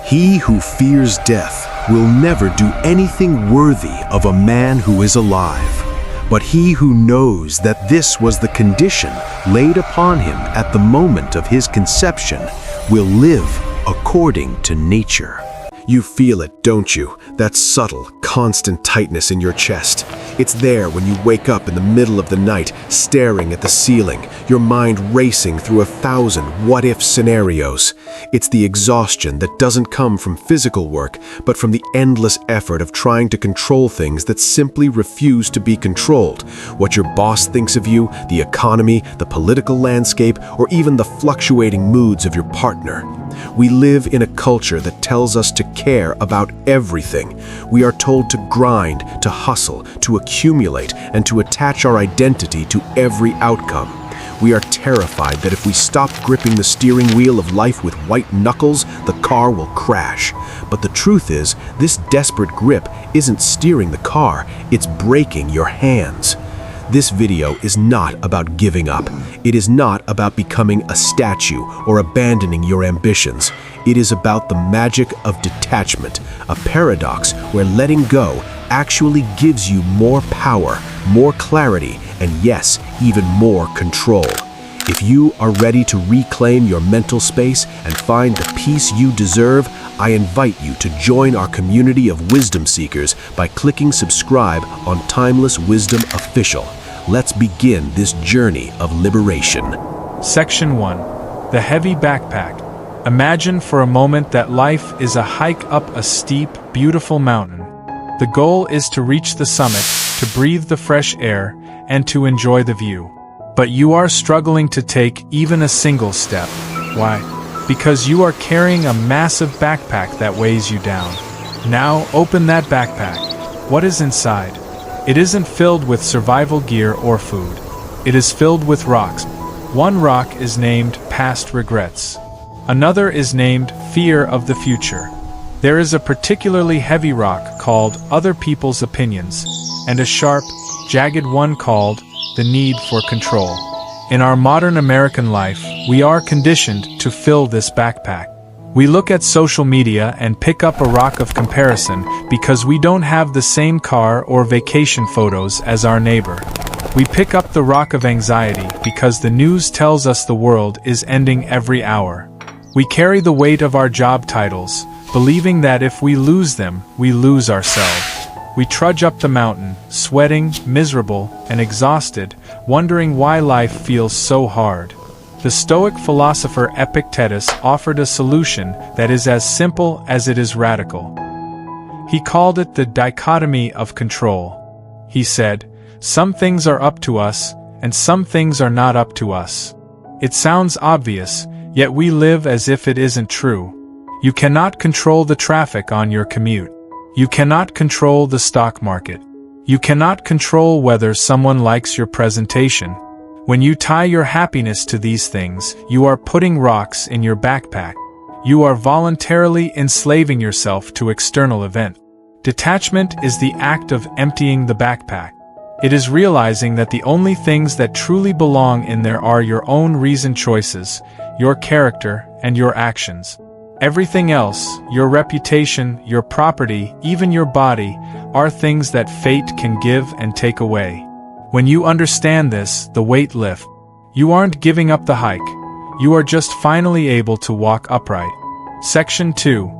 He who fears death will never do anything worthy of a man who is alive. But he who knows that this was the condition laid upon him at the moment of his conception will live according to nature. You feel it, don't you? That subtle, constant tightness in your chest. It's there when you wake up in the middle of the night, staring at the ceiling, your mind racing through 1,000 what-if scenarios. It's the exhaustion that doesn't come from physical work, but from the endless effort of trying to control things that simply refuse to be controlled. What your boss thinks of you, the economy, the political landscape, or even the fluctuating moods of your partner. We live in a culture that tells us to care about everything. We are told to grind, to hustle, to accumulate, and to attach our identity to every outcome. We are terrified that if we stop gripping the steering wheel of life with white knuckles, the car will crash. But the truth is, this desperate grip isn't steering the car, it's breaking your hands. This video is not about giving up. It is not about becoming a statue or abandoning your ambitions. It is about the magic of detachment, a paradox where letting go actually gives you more power, more clarity, and yes, even more control. If you are ready to reclaim your mental space and find the peace you deserve, I invite you to join our community of wisdom seekers by clicking subscribe on Timeless Wisdom Official. Let's begin this journey of liberation. Section 1. The Heavy Backpack. Imagine for a moment that life is a hike up a steep, beautiful mountain. The goal is to reach the summit, to breathe the fresh air, and to enjoy the view. But you are struggling to take even a single step. Why? Because you are carrying a massive backpack that weighs you down. Now open that backpack. What is inside? It isn't filled with survival gear or food. It is filled with rocks. One rock is named past regrets. Another is named fear of the future. There is a particularly heavy rock called other people's opinions, and a sharp, jagged one called the need for control. In our modern American life, we are conditioned to fill this backpack. We look at social media and pick up a rock of comparison because we don't have the same car or vacation photos as our neighbor. We pick up the rock of anxiety because the news tells us the world is ending every hour. We carry the weight of our job titles, believing that if we lose them, we lose ourselves. We trudge up the mountain, sweating, miserable, and exhausted, wondering why life feels so hard. The Stoic philosopher Epictetus offered a solution that is as simple as it is radical. He called it the dichotomy of control. He said, "Some things are up to us, and some things are not up to us." It sounds obvious, yet we live as if it isn't true. You cannot control the traffic on your commute. You cannot control the stock market. You cannot control whether someone likes your presentation. When you tie your happiness to these things, you are putting rocks in your backpack. You are voluntarily enslaving yourself to external events. Detachment is the act of emptying the backpack. It is realizing that the only things that truly belong in there are your own reasoned choices, your character, and your actions. Everything else, your reputation, your property, even your body, are things that fate can give and take away. When you understand this, the weight lifts. You aren't giving up the hike. You are just finally able to walk upright. Section 2.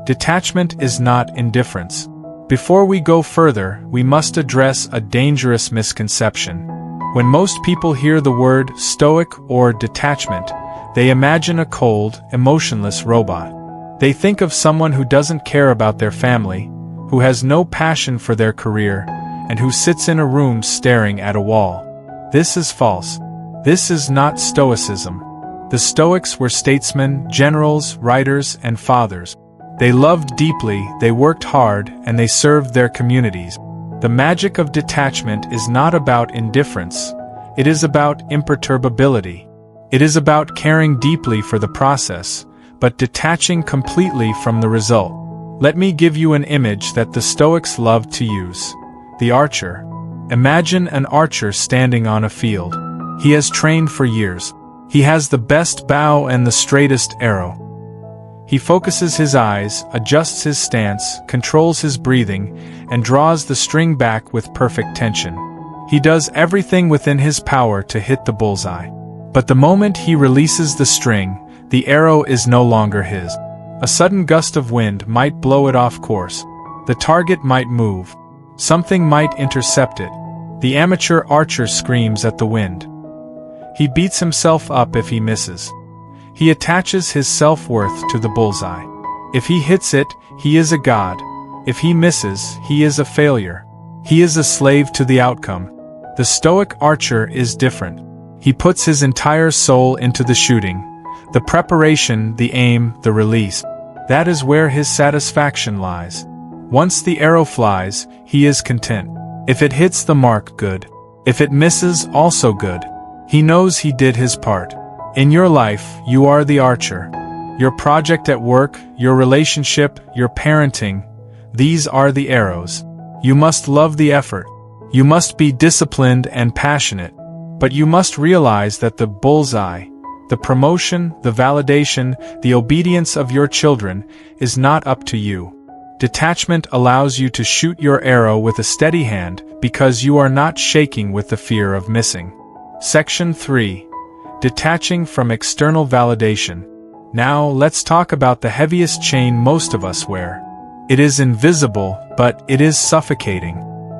Detachment is not indifference. Before we go further, we must address a dangerous misconception. When most people hear the word stoic or detachment, they imagine a cold, emotionless robot. They think of someone who doesn't care about their family, who has no passion for their career, and who sits in a room staring at a wall. This is false. This is not Stoicism. The Stoics were statesmen, generals, writers, and fathers. They loved deeply, they worked hard, and they served their communities. The magic of detachment is not about indifference. It is about imperturbability. It is about caring deeply for the process, but detaching completely from the result. Let me give you an image that the Stoics loved to use. The archer. Imagine an archer standing on a field. He has trained for years. He has the best bow and the straightest arrow. He focuses his eyes, adjusts his stance, controls his breathing, and draws the string back with perfect tension. He does everything within his power to hit the bullseye. But the moment he releases the string, the arrow is no longer his. A sudden gust of wind might blow it off course. The target might move. Something might intercept it. The amateur archer screams at the wind. He beats himself up if he misses. He attaches his self-worth to the bullseye. If he hits it, he is a god. If he misses, he is a failure. He is a slave to the outcome. The Stoic archer is different. He puts his entire soul into the shooting, the preparation, the aim, the release. That is where his satisfaction lies. Once the arrow flies, he is content. If it hits the mark, good. If it misses, also good. He knows he did his part. In your life, you are the archer. Your project at work, your relationship, your parenting, these are the arrows. You must love the effort. You must be disciplined and passionate. But you must realize that the bullseye, the promotion, the validation, the obedience of your children is not up to you. Detachment allows you to shoot your arrow with a steady hand because you are not shaking with the fear of missing. Section 3. Detaching from external validation. Now let's talk about the heaviest chain most of us wear. It is invisible, but it is suffocating.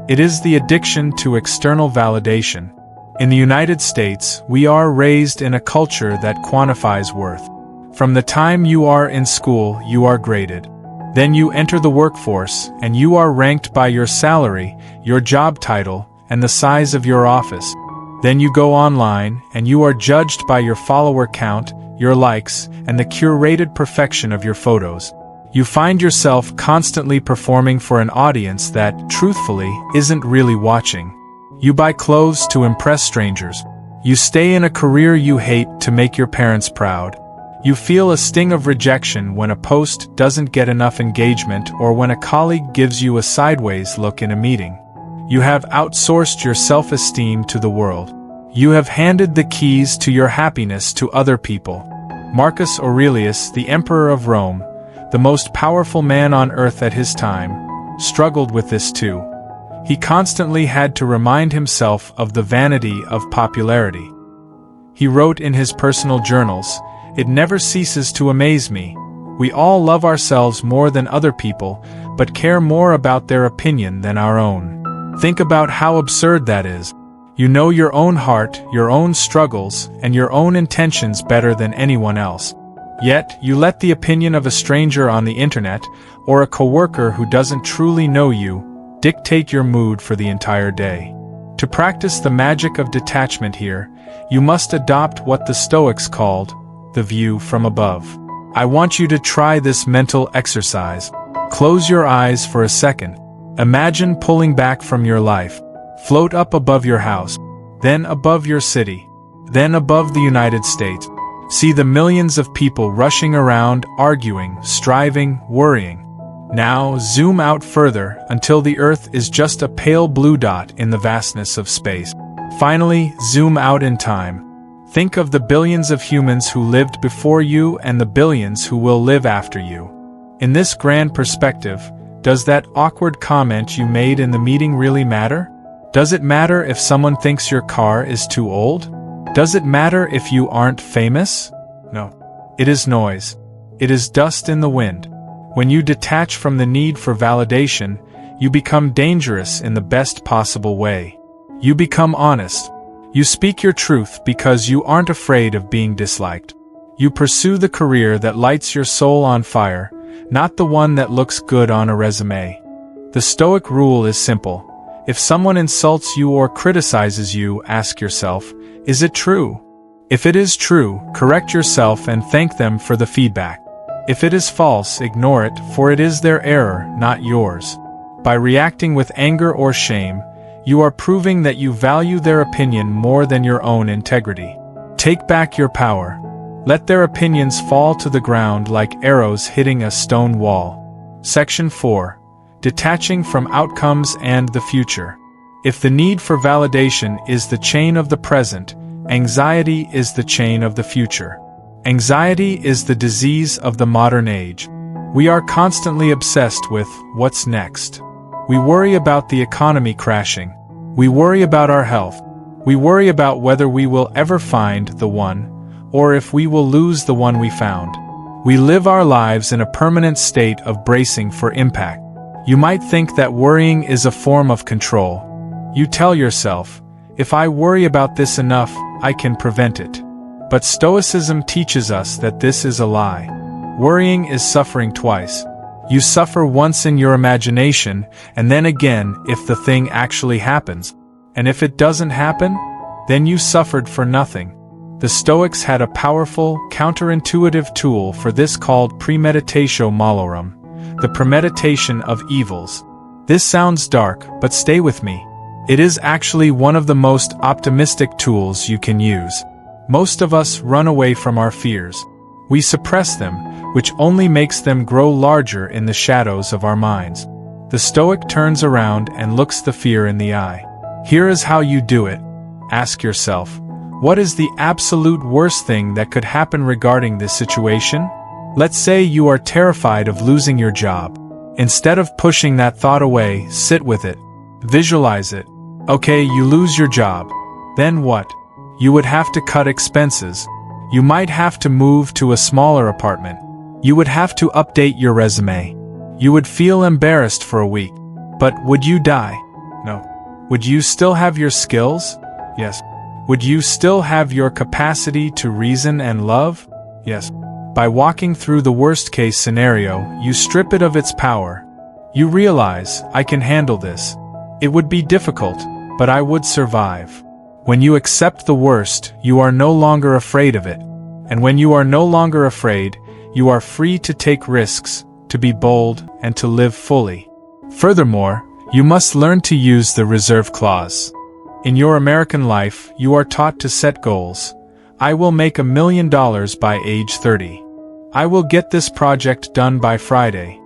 It is the addiction to external validation. In the United States, we are raised in a culture that quantifies worth. From the time you are in school, you are graded. Then you enter the workforce, and you are ranked by your salary, your job title, and the size of your office. Then you go online, and you are judged by your follower count, your likes, and the curated perfection of your photos. You find yourself constantly performing for an audience that, truthfully, isn't really watching. You buy clothes to impress strangers. You stay in a career you hate to make your parents proud. You feel a sting of rejection when a post doesn't get enough engagement or when a colleague gives you a sideways look in a meeting. You have outsourced your self-esteem to the world. You have handed the keys to your happiness to other people. Marcus Aurelius, the Emperor of Rome, the most powerful man on earth at his time, struggled with this too. He constantly had to remind himself of the vanity of popularity. He wrote in his personal journals, "It never ceases to amaze me. We all love ourselves more than other people, but care more about their opinion than our own." Think about how absurd that is. You know your own heart, your own struggles, and your own intentions better than anyone else. Yet, you let the opinion of a stranger on the internet, or a coworker who doesn't truly know you, dictate your mood for the entire day. To practice the magic of detachment here, you must adopt what the Stoics called the view from above. I want you to try this mental exercise. Close your eyes for a second. Imagine pulling back from your life. Float up above your house, then above your city, then above the United States. See the millions of people rushing around, arguing, striving, worrying. Now zoom out further until the Earth is just a pale blue dot in the vastness of space. Finally, zoom out in time. Think of the billions of humans who lived before you and the billions who will live after you. In this grand perspective, does that awkward comment you made in the meeting really matter? Does it matter if someone thinks your car is too old? Does it matter if you aren't famous? No. It is noise. It is dust in the wind. When you detach from the need for validation, you become dangerous in the best possible way. You become honest. You speak your truth because you aren't afraid of being disliked. You pursue the career that lights your soul on fire, not the one that looks good on a resume. The Stoic rule is simple. If someone insults you or criticizes you, ask yourself, is it true? If it is true, correct yourself and thank them for the feedback. If it is false, ignore it, for it is their error, not yours. By reacting with anger or shame, you are proving that you value their opinion more than your own integrity. Take back your power. Let their opinions fall to the ground like arrows hitting a stone wall. Section 4. Detaching from outcomes and the future. If the need for validation is the chain of the present, anxiety is the chain of the future. Anxiety is the disease of the modern age. We are constantly obsessed with what's next. We worry about the economy crashing. We worry about our health. We worry about whether we will ever find the one, or if we will lose the one we found. We live our lives in a permanent state of bracing for impact. You might think that worrying is a form of control. You tell yourself, if I worry about this enough, I can prevent it. But Stoicism teaches us that this is a lie. Worrying is suffering twice. You suffer once in your imagination, and then again if the thing actually happens. And if it doesn't happen, then you suffered for nothing. The Stoics had a powerful, counterintuitive tool for this called premeditatio malorum, the premeditation of evils. This sounds dark, but stay with me. It is actually one of the most optimistic tools you can use. Most of us run away from our fears. We suppress them, which only makes them grow larger in the shadows of our minds. The Stoic turns around and looks the fear in the eye. Here is how you do it. Ask yourself, what is the absolute worst thing that could happen regarding this situation? Let's say you are terrified of losing your job. Instead of pushing that thought away, sit with it. Visualize it. Okay, you lose your job. Then what? You would have to cut expenses. You might have to move to a smaller apartment. You would have to update your resume. You would feel embarrassed for a week. But would you die? No. Would you still have your skills? Yes. Would you still have your capacity to reason and love? Yes. By walking through the worst-case scenario, you strip it of its power. You realize, I can handle this. It would be difficult, but I would survive. When you accept the worst, you are no longer afraid of it. And when you are no longer afraid, you are free to take risks, to be bold, and to live fully. Furthermore, you must learn to use the reserve clause. In your American life, you are taught to set goals. I will make $1 million by age 30. I will get this project done by Friday.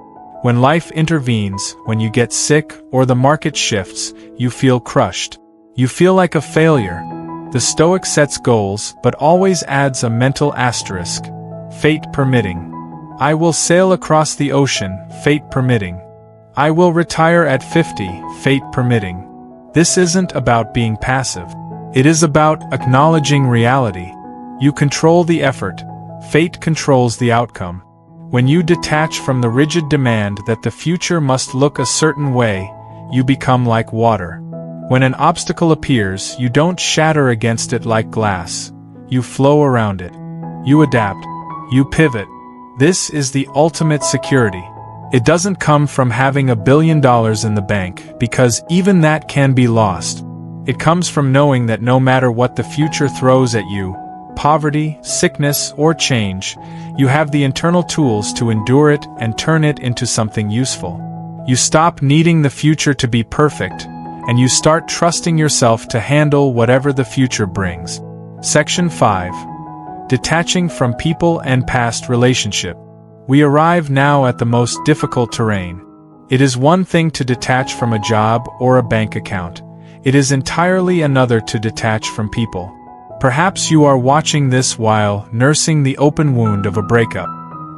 When life intervenes, when you get sick or the market shifts, you feel crushed. You feel like a failure. The Stoic sets goals but always adds a mental asterisk. Fate permitting. I will sail across the ocean, fate permitting. I will retire at 50, fate permitting. This isn't about being passive. It is about acknowledging reality. You control the effort. Fate controls the outcome. When you detach from the rigid demand that the future must look a certain way, you become like water. When an obstacle appears, you don't shatter against it like glass. You flow around it. You adapt. You pivot. This is the ultimate security. It doesn't come from having $1 billion in the bank, because even that can be lost. It comes from knowing that no matter what the future throws at you, poverty, sickness, or change, you have the internal tools to endure it and turn it into something useful. You stop needing the future to be perfect, and you start trusting yourself to handle whatever the future brings. Section 5. Detaching from people and past relationship. We arrive now at the most difficult terrain. It is one thing to detach from a job or a bank account. It is entirely another to detach from people. Perhaps you are watching this while nursing the open wound of a breakup.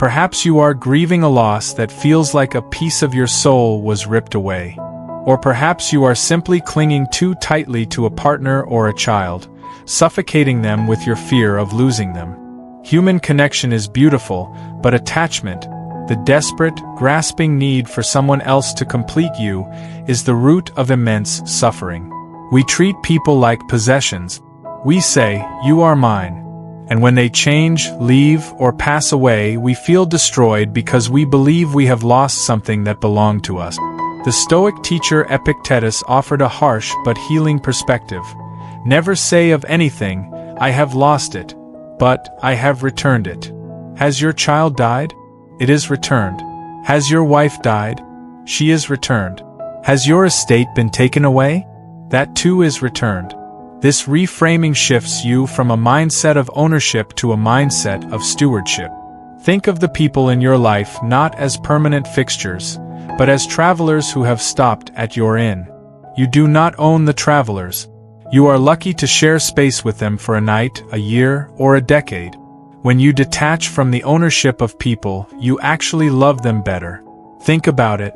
Perhaps you are grieving a loss that feels like a piece of your soul was ripped away. Or perhaps you are simply clinging too tightly to a partner or a child, suffocating them with your fear of losing them. Human connection is beautiful, but attachment, the desperate, grasping need for someone else to complete you, is the root of immense suffering. We treat people like possessions. We say, "You are mine." And when they change, leave, or pass away, we feel destroyed because we believe we have lost something that belonged to us. The Stoic teacher Epictetus offered a harsh but healing perspective. Never say of anything, "I have lost it," but "I have returned it." Has your child died? It is returned. Has your wife died? She is returned. Has your estate been taken away? That too is returned. This reframing shifts you from a mindset of ownership to a mindset of stewardship. Think of the people in your life not as permanent fixtures, but as travelers who have stopped at your inn. You do not own the travelers. You are lucky to share space with them for a night, a year, or a decade. When you detach from the ownership of people, you actually love them better. Think about it.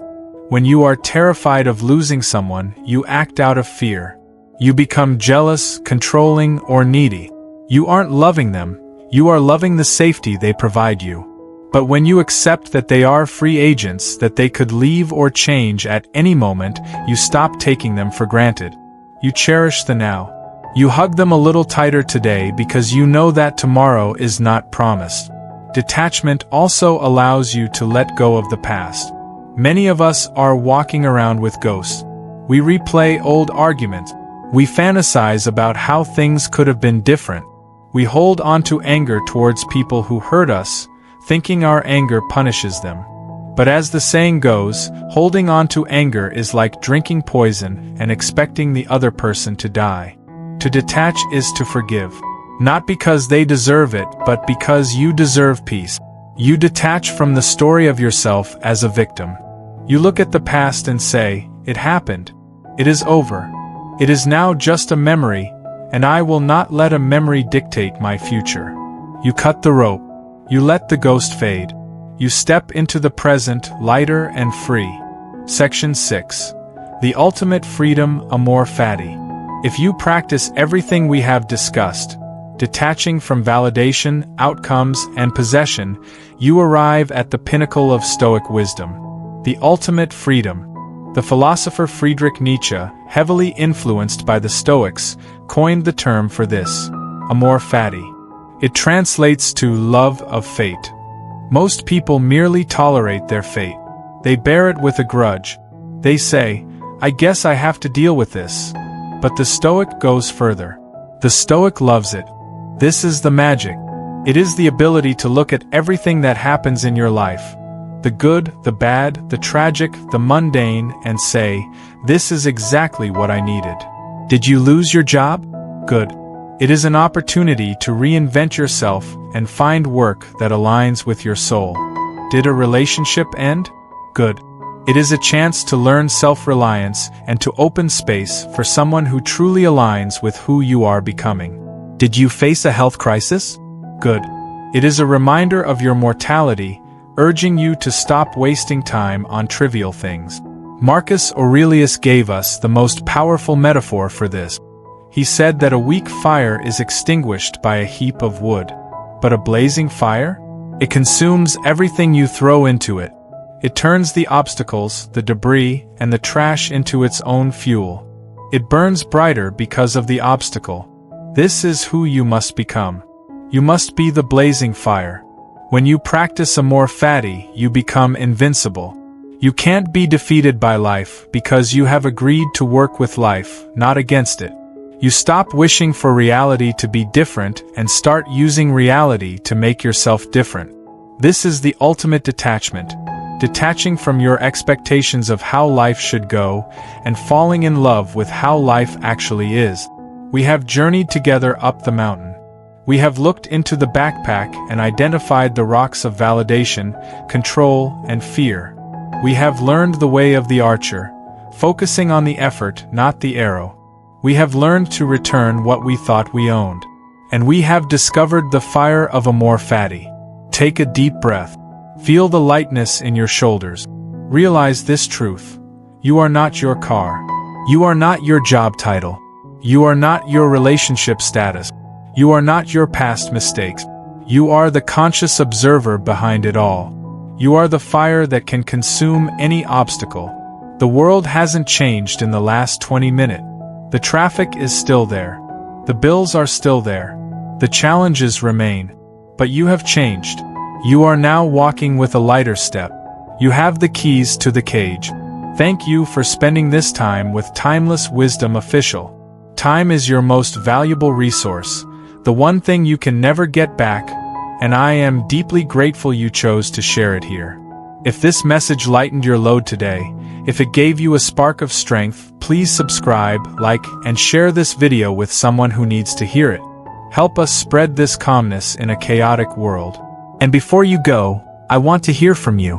When you are terrified of losing someone, you act out of fear. You become jealous, controlling, or needy. You aren't loving them, you are loving the safety they provide you. But when you accept that they are free agents, that they could leave or change at any moment, you stop taking them for granted. You cherish the now. You hug them a little tighter today because you know that tomorrow is not promised. Detachment also allows you to let go of the past. Many of us are walking around with ghosts. We replay old arguments. We fantasize about how things could have been different. We hold on to anger towards people who hurt us, thinking our anger punishes them. But as the saying goes, holding on to anger is like drinking poison and expecting the other person to die. To detach is to forgive. Not because they deserve it, but because you deserve peace. You detach from the story of yourself as a victim. You look at the past and say, "It happened. It is over. It is now just a memory, and I will not let a memory dictate my future." You cut the rope. You let the ghost fade. You step into the present, lighter and free. Section 6. The Ultimate Freedom, Amor Fati. If you practice everything we have discussed, detaching from validation, outcomes, and possession, you arrive at the pinnacle of Stoic wisdom. The ultimate freedom. The philosopher Friedrich Nietzsche, heavily influenced by the Stoics, coined the term for this, Amor Fati. It translates to love of fate. Most people merely tolerate their fate. They bear it with a grudge. They say, "I guess I have to deal with this." But the Stoic goes further. The Stoic loves it. This is the magic. It is the ability to look at everything that happens in your life, the good, the bad, the tragic, the mundane, and say, "This is exactly what I needed." Did you lose your job? Good. It is an opportunity to reinvent yourself and find work that aligns with your soul. Did a relationship end? Good. It is a chance to learn self-reliance and to open space for someone who truly aligns with who you are becoming. Did you face a health crisis? Good. It is a reminder of your mortality, urging you to stop wasting time on trivial things. Marcus Aurelius gave us the most powerful metaphor for this. He said that a weak fire is extinguished by a heap of wood. But a blazing fire? It consumes everything you throw into it. It turns the obstacles, the debris, and the trash into its own fuel. It burns brighter because of the obstacle. This is who you must become. You must be the blazing fire. When you practice Amor Fati, you become invincible. You can't be defeated by life because you have agreed to work with life, not against it. You stop wishing for reality to be different and start using reality to make yourself different. This is the ultimate detachment. Detaching from your expectations of how life should go, and falling in love with how life actually is. We have journeyed together up the mountain. We have looked into the backpack and identified the rocks of validation, control, and fear. We have learned the way of the archer, focusing on the effort, not the arrow. We have learned to return what we thought we owned. And we have discovered the fire of Amor Fati. Take a deep breath. Feel the lightness in your shoulders. Realize this truth. You are not your car. You are not your job title. You are not your relationship status. You are not your past mistakes. You are the conscious observer behind it all. You are the fire that can consume any obstacle. The world hasn't changed in the last 20 minutes. The traffic is still there. The bills are still there. The challenges remain. But you have changed. You are now walking with a lighter step. You have the keys to the cage. Thank you for spending this time with Timeless Wisdom Official. Time is your most valuable resource, the one thing you can never get back, and I am deeply grateful you chose to share it here. If this message lightened your load today, if it gave you a spark of strength, please subscribe, like, and share this video with someone who needs to hear it. Help us spread this calmness in a chaotic world. And before you go, I want to hear from you.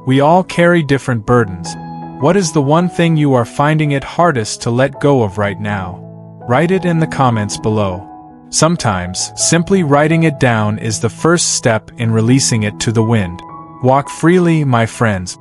We all carry different burdens. What is the one thing you are finding it hardest to let go of right now? Write it in the comments below. Sometimes, simply writing it down is the first step in releasing it to the wind. Walk freely, my friends.